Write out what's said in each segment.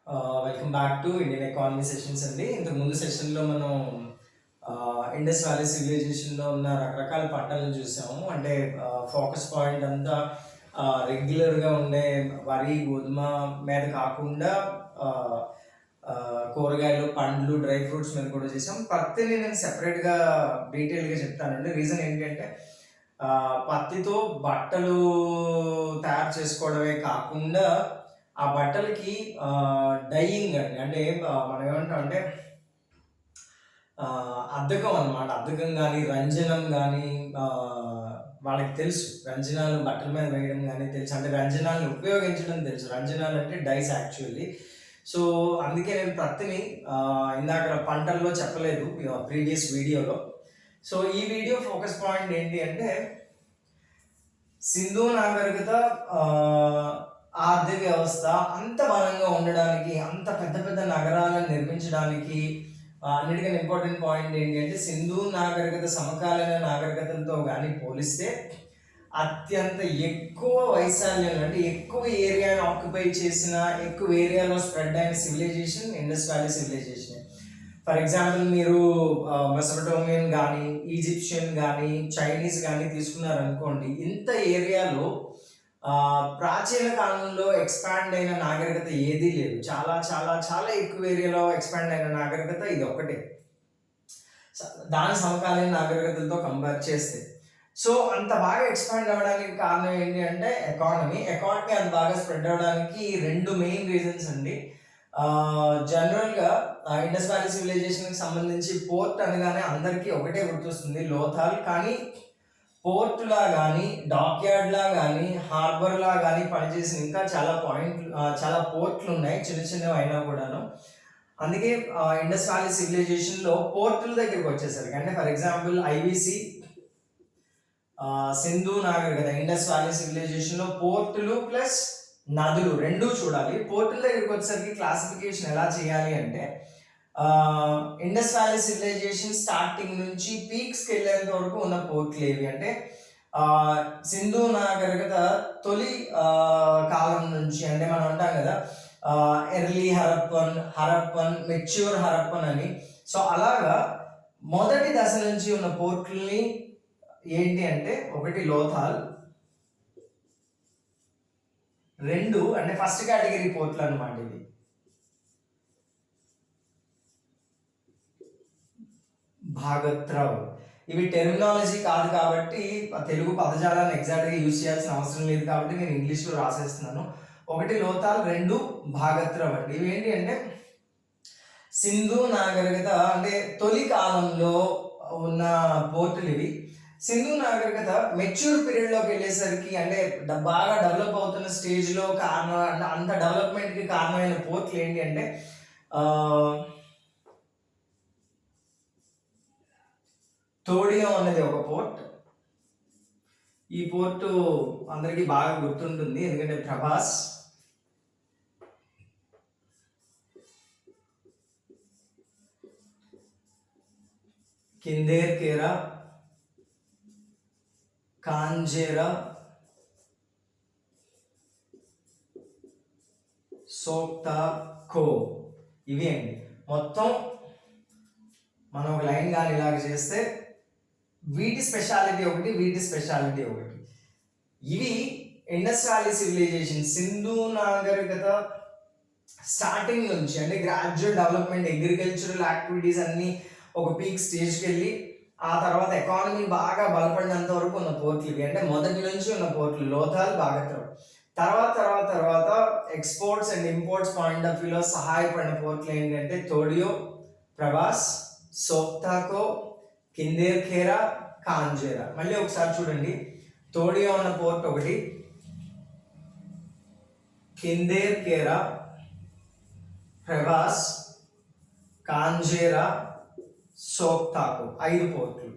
Welcome back to Indian economy sessions అండి. ఇంతకు ముందు సెషన్లో మనం ఇండస్ వ్యాలీ సివిలైజేషన్లో ఉన్న రకరకాల పంటలను చూసాము. అంటే ఫోకస్ పాయింట్ అంతా రెగ్యులర్గా ఉండే వరి గోధుమ మీద కాకుండా కూరగాయలు పండ్లు డ్రై ఫ్రూట్స్ మీద కూడా చేసాం. పత్తిని నేను సెపరేట్గా డీటెయిల్గా చెప్తానండి. రీజన్ ఏంటంటే పత్తితో బట్టలు తయారు చేసుకోవడమే కాకుండా ఆ బట్టలకి డైయింగ్ అండి. అంటే మనం ఏమంటాం అంటే అద్దకం అనమాట. అద్దకం కానీ రంజనం కానీ వాళ్ళకి తెలుసు. రంజనాలు బట్టల మీద వేయడం కానీ తెలుసు. అంటే రంజనాలను ఉపయోగించడం తెలుసు. రంజనాలు అంటే డైస్ యాక్చువల్లీ. సో అందుకే నేను పత్తిని ఇందాక పంటల్లో చెప్పలేదు ప్రీవియస్ వీడియోలో. సో ఈ వీడియో ఫోకస్ పాయింట్ ఏంటి అంటే సింధు నాగరికత ఆర్థిక వ్యవస్థ అంత బలంగా ఉండడానికి, అంత పెద్ద పెద్ద నగరాలను నిర్మించడానికి అన్నిటికన్నా ఇంపార్టెంట్ పాయింట్ ఏంటి అంటే సింధు నాగరికత సమకాలీన నాగరికతలతో కానీ పోలిస్తే అత్యంత ఎక్కువ వైశాల్యం అంటే ఎక్కువ ఏరియాను ఆక్యుపై చేసిన, ఎక్కువ ఏరియాలో స్ప్రెడ్ అయిన civilization Indus valley civilization. For example మీరు మెసోపటోమియన్ కానీ ఈజిప్షియన్ కానీ చైనీస్ కానీ తీసుకున్నారనుకోండి, ఇంత ఏరియాలో ప్రాచీన కాలంలో ఎక్స్పాండ్ అయిన నాగరికత ఏదీ లేదు. చాలా చాలా చాలా ఎక్కువ ఏరియాలో ఎక్స్పాండ్ అయిన నాగరికత ఇది ఒకటే, దాని సమకాలీన నాగరికతలతో కంపేర్ చేస్తే. సో అంత బాగా ఎక్స్పాండ్ అవ్వడానికి కారణం ఏంటి అంటే ఎకానమీ అంత బాగా స్ప్రెడ్ అవ్వడానికి రెండు మెయిన్ రీజన్స్ అండి. జనరల్గా ఇండస్ వ్యాలీ సివిలైజేషన్కి సంబంధించి పోర్ట్ అనగానే అందరికీ ఒకటే గుర్తొస్తుంది, లోథాల్. కానీ పోర్టులా కానీ డాక్యార్డ్లా కానీ హార్బర్లా కానీ పనిచేసిన ఇంకా చాలా పోర్ట్లు ఉన్నాయి, చిన్న చిన్నవి అయినా కూడాను. అందుకే ఇండస్ వ్యాలీ సివిలైజేషన్లో పోర్టుల దగ్గరికి వచ్చేసరికి, అంటే ఫర్ ఎగ్జాంపుల్ ఐవిసి సింధు నాగరికత ఇండస్ వ్యాలీ సివిలైజేషన్లో పోర్టులు ప్లస్ నదులు రెండూ చూడాలి. పోర్టుల దగ్గరికి వచ్చేసరికి క్లాసిఫికేషన్ ఎలా చేయాలి అంటే ఇండస్ వ్యాలీ సివిలైజేషన్ స్టార్టింగ్ నుంచి పీక్స్కి వెళ్ళేంత వరకు ఉన్న పోర్ట్లు ఏవి అంటే సింధు నాగరికత తొలి కాలం నుంచి, అంటే మనం అంటాం కదా ఎర్లీ హరప్పన్ మెచ్యూర్ హరప్పన్ అని. సో అలాగా మొదటి దశ నుంచి ఉన్న పోర్ట్లని ఏంటి అంటే ఒకటి లోథాల్, రెండు అంటే ఫస్ట్ కేటగిరీ పోర్ట్లు అనమాట ఇవి. భాగత్రావ్. ఇవి టెర్మినాలజీ కాదు కాబట్టి తెలుగు పదజాలాన్ని ఎగ్జాక్ట్గా యూజ్ చేయాల్సిన అవసరం లేదు కాబట్టి నేను ఇంగ్లీష్లో రాసేస్తున్నాను. ఒకటి లోథాల్, రెండు భాగత్రావ్ అండి. ఇవి ఏంటి అంటే సింధు నాగరికత అంటే తొలి కాలంలో ఉన్న పోర్టులు ఇవి. సింధు నాగరికత మెచ్యూర్ పీరియడ్లోకి వెళ్ళేసరికి, అంటే బాగా డెవలప్ అవుతున్న స్టేజ్లో కారణం, అంటే అంత డెవలప్మెంట్కి కారణమైన పోర్ట్లు ఏంటి అంటే తోడియం అనేది ఒక పోర్ట్. ఈ పోర్టు అందరికీ బాగా గుర్తుంటుంది ఎందుకంటే ప్రభాస్. కిందేర్కేరా, కాంజేరా, సోక్తా కో, ఇవి అండి. మొత్తం మనం ఒక లైన్ కానీ ఇలాగ చేస్తే వీటి స్పెషాలిటీ ఒకటి, వీటి స్పెషాలిటీ ఒకటి. ఇవి ఇండస్ వ్యాలీ సివిలైజేషన్ సింధు నాగరికత స్టార్టింగ్ నుంచి, అంటే గ్రాడ్యువల్ డెవలప్మెంట్, అగ్రికల్చరల్ యాక్టివిటీస్ అన్నీ ఒక పీక్ స్టేజ్కి వెళ్ళి ఆ తర్వాత ఎకానమీ బాగా బలపడినంత వరకు ఉన్న పోర్ట్లు ఇవి. అంటే మొదటి నుంచి ఉన్న పోర్ట్లు లోథాల్, భాగత్రావ్. తర్వాత exports and imports point of వ్యూలో సహాయపడిన పోర్ట్లు ఏంటంటే తోడియో, ప్రభాస్, సోక్తాకో, కిందేర్ఖేరా, కాంజేరా. మళ్ళీ ఒకసారి చూడండి, తోడియో ఉన్న పోర్ట్ ఒకటి, కిందేర్ఖేరా, ప్రభాస్, కాంజేరా, సోక్తాకో, 5 పోర్ట్లు.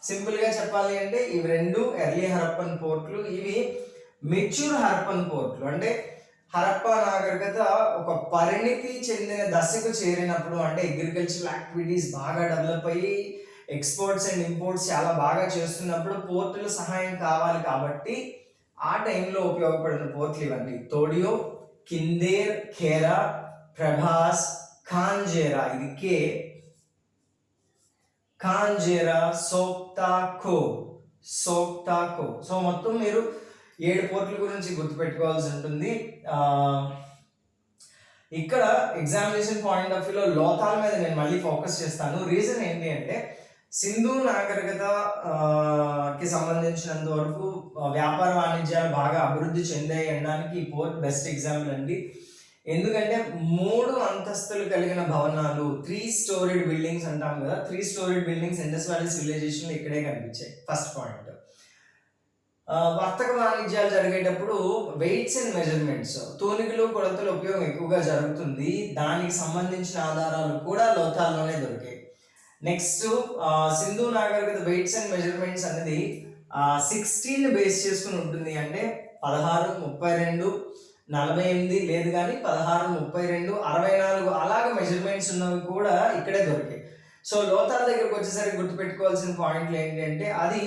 సింపుల్గా చెప్పాలి అంటే ఇవి రెండు ఎర్లీ హరప్పన్ పోర్ట్లు. ఇవి మెచ్యూర్ హరప్పన్ పోర్ట్లు. అంటే హరప్పా నాగరికత ఒక పరిణితి చెందిన దశకు చేరినప్పుడు, అంటే అగ్రికల్చరల్ యాక్టివిటీస్ బాగా డెవలప్ అయ్యి ఎక్స్పోర్ట్స్ అండ్ ఇంపోర్ట్స్ చాలా బాగా చేస్తున్నప్పుడు పోర్టుల సహాయం కావాలి కాబట్టి ఆ టైంలో ఉపయోగపడిన పోర్ట్లు ఇవన్నీ. తోడియో, కిందేర్, ఖేరా, ప్రభాస్, ఖాంజేరా, ఇది కే, ఖాంజేరా, సోక్తాకో, సోక్తాకో. సో మొత్తం మీరు 7 పోర్ట్ల గురించి గుర్తుపెట్టుకోవాల్సి ఉంటుంది. ఇక్కడ ఎగ్జామినేషన్ పాయింట్ ఆఫ్ వ్యూలో లోతాల మీద నేను మళ్ళీ ఫోకస్ చేస్తాను. రీజన్ ఏంటి అంటే సింధు నాగరికత కి సంబంధించినంత వరకు వ్యాపార వాణిజ్యాలు బాగా అభివృద్ధి చెందాయి అనడానికి ఈ పోర్ట్ బెస్ట్ ఎగ్జాంపుల్ అండి. ఎందుకంటే 3 అంతస్తులు కలిగిన భవనాలు, 3 స్టోరీడ్ బిల్డింగ్స్ అంటాం కదా, 3 storeyed buildings Indus valley civilization ఇక్కడే కనిపించాయి. First point. వర్తక వాణిజ్యాలు జరిగేటప్పుడు వెయిట్స్ అండ్ మెజర్మెంట్స్, తూనికలు కొలతల ఉపయోగం ఎక్కువగా జరుగుతుంది. దానికి సంబంధించిన ఆధారాలు కూడా లోతాల్లోనే దొరికాయి. నెక్స్ట్ సింధు నాగరికత వెయిట్స్ అండ్ మెజర్మెంట్స్ అనేది 16 బేస్ చేసుకుని ఉంటుంది. అంటే 16, 32, 48 లేదు కానీ 16, 32, 64 అలాగే మెజర్మెంట్స్ ఉన్నవి కూడా ఇక్కడే దొరికాయి. సో లోతాల దగ్గరకు వచ్చేసరికి గుర్తుపెట్టుకోవాల్సిన పాయింట్లు ఏంటి అంటే అది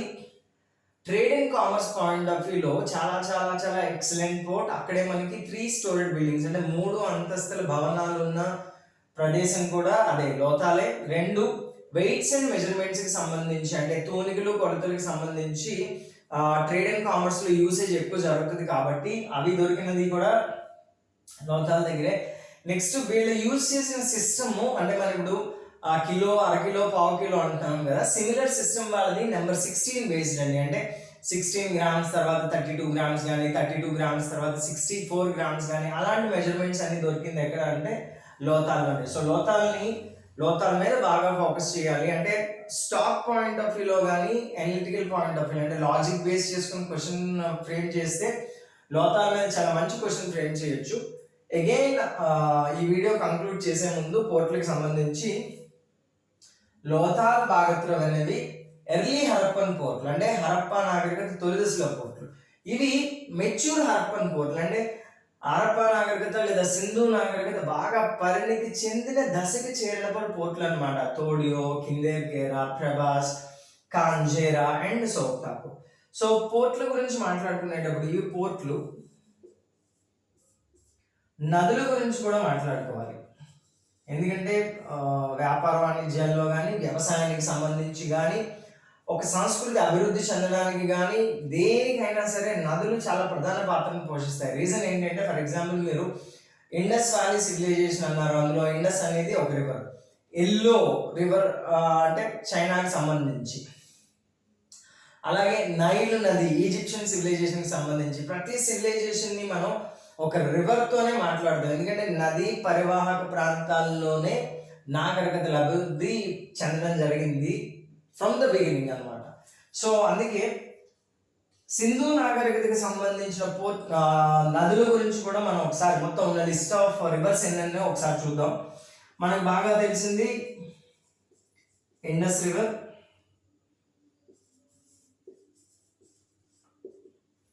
trade and commerce point of వ్యూలో చాలా చాలా చాలా ఎక్సలెంట్ పోర్ట్. అక్కడే మనకి 3 స్టోరీడ్ బిల్డింగ్స్ అంటే 3 అంతస్తుల భవనాలు ఉన్న ప్రదేశం కూడా అదే లోతాలే. 2 వెయిట్స్ అండ్ మెజర్మెంట్స్ కి సంబంధించి అంటే తూనికలు కొలతలకు సంబంధించి ట్రేడ్ అండ్ కామర్స్ లో యూసేజ్ ఎక్కువ జరుగుతుంది కాబట్టి అవి దొరికినది కూడా లోతాల దగ్గరే. నెక్స్ట్ వీళ్ళు యూజ్ చేసిన సిస్టమ్ అంటే మనం ఇప్పుడు కిలో, అరకిలో, పావు కిలో అంటాం కదా, సిమిలర్ సిస్టమ్ వాళ్ళది నెంబర్ 16 బేస్డ్ అండి. అంటే 16 గ్రామ్స్ తర్వాత 32 గ్రామ్స్ కానీ, 32 గ్రామ్స్ తర్వాత 64 గ్రామ్స్ కానీ అలాంటి మెజర్మెంట్స్ అన్ని దొరికింది ఎక్కడ అంటే లోతాల్లోనే. సో లోతాల మీద బాగా ఫోకస్ చేయాలి. అంటే స్టాక్ పాయింట్ ఆఫ్ వ్యూలో కానీ అనలిటికల్ పాయింట్ ఆఫ్ వ్యూ అంటే లాజిక్ బేస్ చేసుకుని క్వశ్చన్ ఫ్రేమ్ చేస్తే లోతాల మీద చాలా మంచి క్వశ్చన్ ఫ్రేమ్ చేయొచ్చు. అగైన్ ఈ వీడియో కంక్లూడ్ చేసే ముందు పోర్ట్లకు సంబంధించి లోతాల్ భాగత్రం అనేది ఎర్లీ హరప్పన్ పోర్ట్లు అంటే హరప్పా నాగరికత తొలి దశలో పోర్ట్లు. ఇవి మెచ్యూర్ హరప్పన్ పోర్ట్లు అంటే హరప్పా నాగరికత లేదా సింధు నాగరికత బాగా పరిణితి చెందిన దశకి చేరినప్పుడు పోర్ట్లు అనమాట. తోడియో, కిందేర్ ఖేరా, ప్రభాస్, ఖాంజేరా అండ్ సోక్తాకో. సో పోర్ట్ల గురించి మాట్లాడుకునేటప్పుడు ఈ పోర్ట్లు నదుల గురించి కూడా మాట్లాడుకోవాలి. ఎందుకంటే వ్యాపార వాణిజ్యాల్లో కానీ వ్యవసాయానికి సంబంధించి కానీ ఒక సంస్కృతి అభివృద్ధి చెందడానికి కానీ దేనికైనా సరే నదులు చాలా ప్రధాన పాత్రను పోషిస్తాయి. రీజన్ ఏంటంటే ఫర్ ఎగ్జాంపుల్ మీరు ఇండస్ వ్యాలీ సివిలైజేషన్ అన్నారు, అందులో ఇండస్ అనేది ఒక రివర్. ఎల్లో రివర్ అంటే చైనాకి సంబంధించి, అలాగే నైల్ నది ఈజిప్షియన్ సివిలైజేషన్కి సంబంధించి. ప్రతి సివిలైజేషన్ని మనం ఒక రివర్తోనే మాట్లాడతాం. ఎందుకంటే నదీ పరివాహక ప్రాంతాల్లోనే నాగరికతల అభివృద్ధి చెందడం జరిగింది ఫ్రమ్ ద బిగినింగ్ అనమాట. సో అందుకే సింధు నాగరికతకి సంబంధించిన నదుల గురించి కూడా మనం ఒకసారి మొత్తం ఉన్న లిస్ట్ ఆఫ్ రివర్స్ ఎన్నెన్నో ఒకసారి చూద్దాం. మనకు బాగా తెలిసింది ఇండస్ రివర్,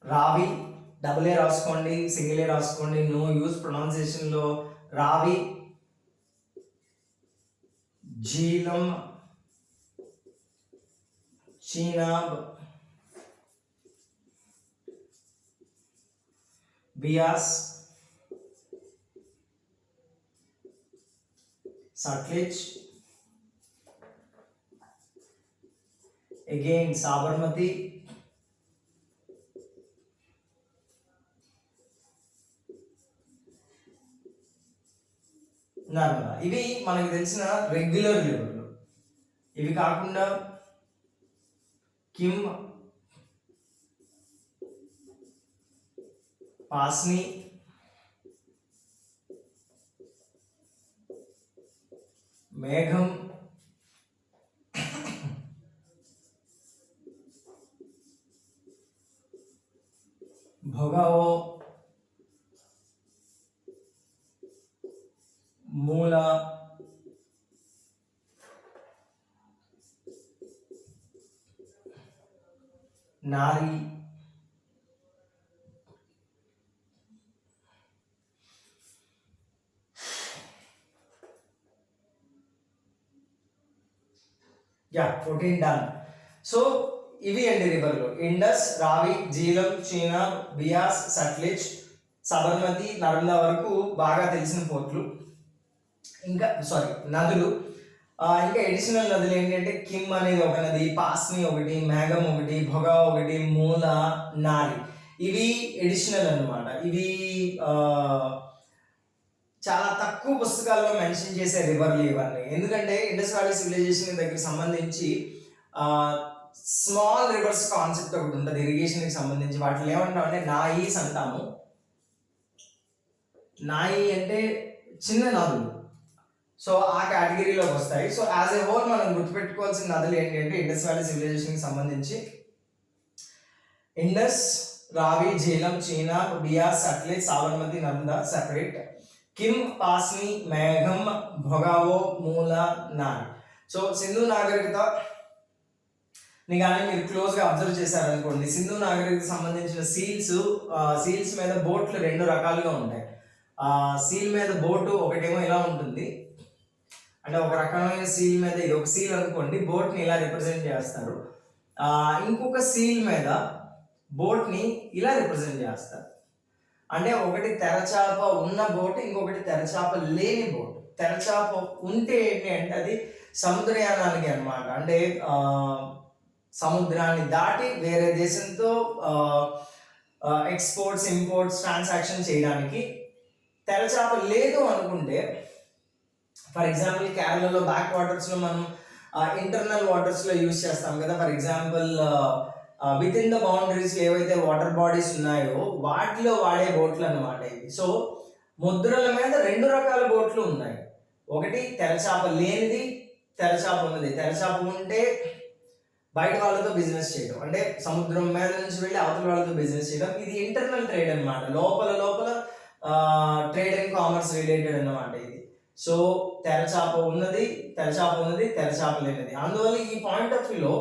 రావి, డబుల్ ఏ రాసుకోండి, సింగిల్ ఏ రాసుకోండి, నో యూస్ ప్రొనౌన్సియేషన్లో రావి, జీలం, చీనాబ్, బియాస్, సట్లెజ్, అగైన్ సాబర్మతి, నర్మదా. ఇవి మనకి తెలిసిన రెగ్యులర్ రివర్లు. ఇవి కాకుండా కిమ్, పాస్ని, మేఘం, భోగావో, మూల, నారి, యా 14 డన్. సో ఇవి అండి రివర్లు: ఇండస్, రావి, జీలం, చీనాబ్, బియాస్, సట్లెజ్, సబర్మతి, నర్మదా వరకు బాగా తెలిసిన పోర్ట్లు. ఇంకా నదులు. ఇంకా ఎడిషనల్ నదులు ఏంటంటే కిమ్ అనేది ఒక నది, పాస్ని ఒకటి, మేఘం ఒకటి, భొగా ఒకటి, మూల, నారి. ఇవి ఎడిషనల్ అన్నమాట. ఇవి చాలా తక్కువ పుస్తకాల్లో మెన్షన్ చేసే రివర్లు ఇవన్నీ. ఎందుకంటే ఇండస్ వ్యాలీ సివిలైజేషన్ దగ్గరికి సంబంధించి స్మాల్ రివర్స్ కాన్సెప్ట్ ఒకటి ఉంటుంది ఇరిగేషన్కి సంబంధించి. వాటిలో ఏమంటాం అంటే నాయీస్ అంటాము. నాయి అంటే చిన్న నదులు. సో ఆ కేటగిరీలోకి వస్తాయి. సో యాజ్ ఎ హోల్ మనం గుర్తుపెట్టుకోవాల్సిన నదులు ఏంటంటే ఇండస్ వ్యాలీ సివిలైజేషన్కి సంబంధించి ఇండస్, రావి, జీలం, చీనాబ్, బియాస్, సట్లెజ్, సాబర్మతి, నర్మదా సెపరేట్, కిమ్, పాస్ని, మేఘం, భొగావో, మూల, నారి. సో సింధు నాగరికత కానీ మీరు క్లోజ్గా అబ్జర్వ్ చేశారనుకోండి, సింధు నాగరికతకు సంబంధించిన సీల్స్ మీద బోట్లు రెండు రకాలుగా ఉంటాయి. సీల్ మీద బోటు ఒకటేమో ఇలా ఉంటుంది, అంటే ఒక రకమైన సీల్ మీద, ఇది ఒక సీల్ అనుకోండి, బోట్ని ఇలా రిప్రజెంట్ చేస్తారు. ఇంకొక సీల్ మీద బోట్ని ఇలా రిప్రజెంట్ చేస్తారు. అంటే ఒకటి తెరచాప ఉన్న బోట్, ఇంకొకటి తెరచాప లేని బోట్. తెరచాప ఉంటే ఏంటి అంటే అది సముద్రయానానికి అనమాట. అంటే సముద్రాన్ని దాటి వేరే దేశంతో ఎక్స్పోర్ట్స్, ఇంపోర్ట్స్, ట్రాన్సాక్షన్ చేయడానికి. తెరచాప లేదు అనుకుంటే, ఫర్ ఎగ్జాంపుల్ కేరళలో బ్యాక్ వాటర్స్లో మనం ఇంటర్నల్ వాటర్స్లో యూజ్ చేస్తాం కదా. For example with in the boundaries ఏవైతే వాటర్ బాడీస్ ఉన్నాయో వాటిలో వాడే బోట్లు అన్నమాట ఇవి. సో ముద్రల మీద రెండు రకాల బోట్లు ఉన్నాయి. ఒకటి తెరచాప లేనిది, తెరచాప ఉన్నది. తెరచాప ఉంటే బయట వాళ్ళతో బిజినెస్ చేయడం, అంటే సముద్రం మీద నుంచి వెళ్ళి అవతల వాళ్ళతో బిజినెస్ చేయడం. ఇది ఇంటర్నల్ ట్రేడ్ అనమాట, లోపల ట్రేడ్ అండ్ కామర్స్ రిలేటెడ్ అన్నమాట ఇది. సో తెరచాప ఉన్నది, తెరచాప లేనిది. అందువల్ల ఈ పాయింట్ ఆఫ్ వ్యూలో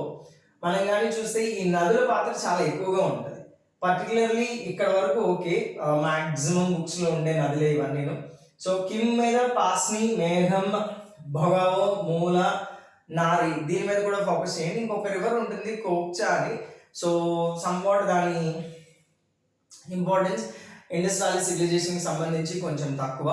మనం కానీ చూస్తే ఈ నదుల పాత్ర చాలా ఎక్కువగా ఉంటుంది. పర్టికులర్లీ ఇక్కడ వరకు ఓకే, మ్యాక్సిమం బుక్స్లో ఉండే నదులే ఇవన్నీ. సో కిమ్ మీద పాస్ని, మేఘం, భొగావో, మూల, నారి, దీని మీద కూడా ఫోకస్ చేయండి. ఇంకొక రివర్ ఉంటుంది కోక్చా అని. సో సమ్వాట్ దాని ఇంపార్టెన్స్ ఇండస్ వ్యాలీ సివిలైజేషన్కి సంబంధించి కొంచెం తక్కువ.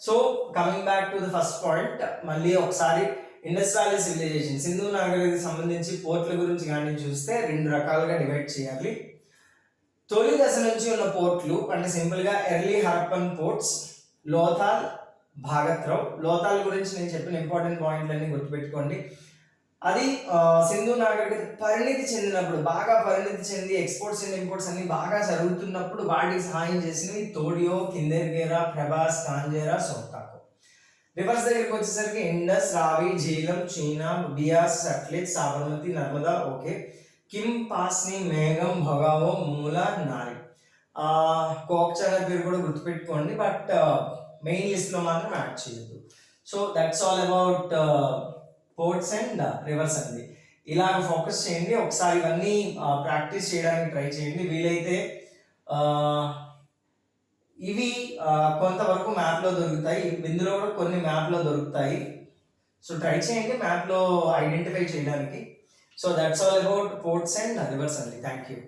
So coming back to the first point, మళ్ళీ ఒకసారి ఇండస్ వ్యాలీ సివిలైజేషన్, సింధు నాగరికతకి సంబంధించి పోర్ట్ల గురించి కానీ చూస్తే రెండు రకాలుగా డివైడ్ చేయాలి. తొలి దశ నుంచి ఉన్న పోర్ట్లు అంటే సింపుల్గా ఎర్లీ హరప్పన్ పోర్ట్స్, లోథాల్, భాగత్రావ్. లోథాల్ గురించి నేను చెప్పిన ఇంపార్టెంట్ పాయింట్లన్నీ గుర్తుపెట్టుకోండి. అది సింధు నాగరికత పరిణితి చెందినప్పుడు, బాగా పరిణితి చెంది ఎక్స్పోర్ట్స్ అండ్ ఇంపోర్ట్స్ అన్ని బాగా జరుగుతున్నప్పుడు వాటికి సహాయం చేసినవి తోడియో, కిందేర్గేరా, ప్రభాస్, కాంజేరా, సోక్తాకో. రివర్స్ దగ్గరికి వచ్చేసరికి ఇండస్, రావి, జీలం, చీనాబ్, బియాస్, సట్లెజ్, సాబర్మతి, నర్మదా ఓకే, కిమ్, పాస్ని, మేఘం, భొగావో, మూల, నారి. కోక్చా అనే పేరు కూడా గుర్తుపెట్టుకోండి, బట్ మెయిన్ లిస్ట్లో మాత్రం యాడ్ చేయొద్దు. So that's all about ports and rivers అండి. ఇలాగ ఫోకస్ చేయండి. ఒకసారి ఇవన్నీ ప్రాక్టీస్ చేయడానికి ట్రై చేయండి. వీలైతే ఇవి కొంతవరకు మ్యాప్లో దొరుకుతాయి, ఇందులో కూడా కొన్ని మ్యాప్లో దొరుకుతాయి. సో ట్రై చేయండి మ్యాప్లో ఐడెంటిఫై చేయడానికి. So that's all about ports and rivers అండి. Thank you.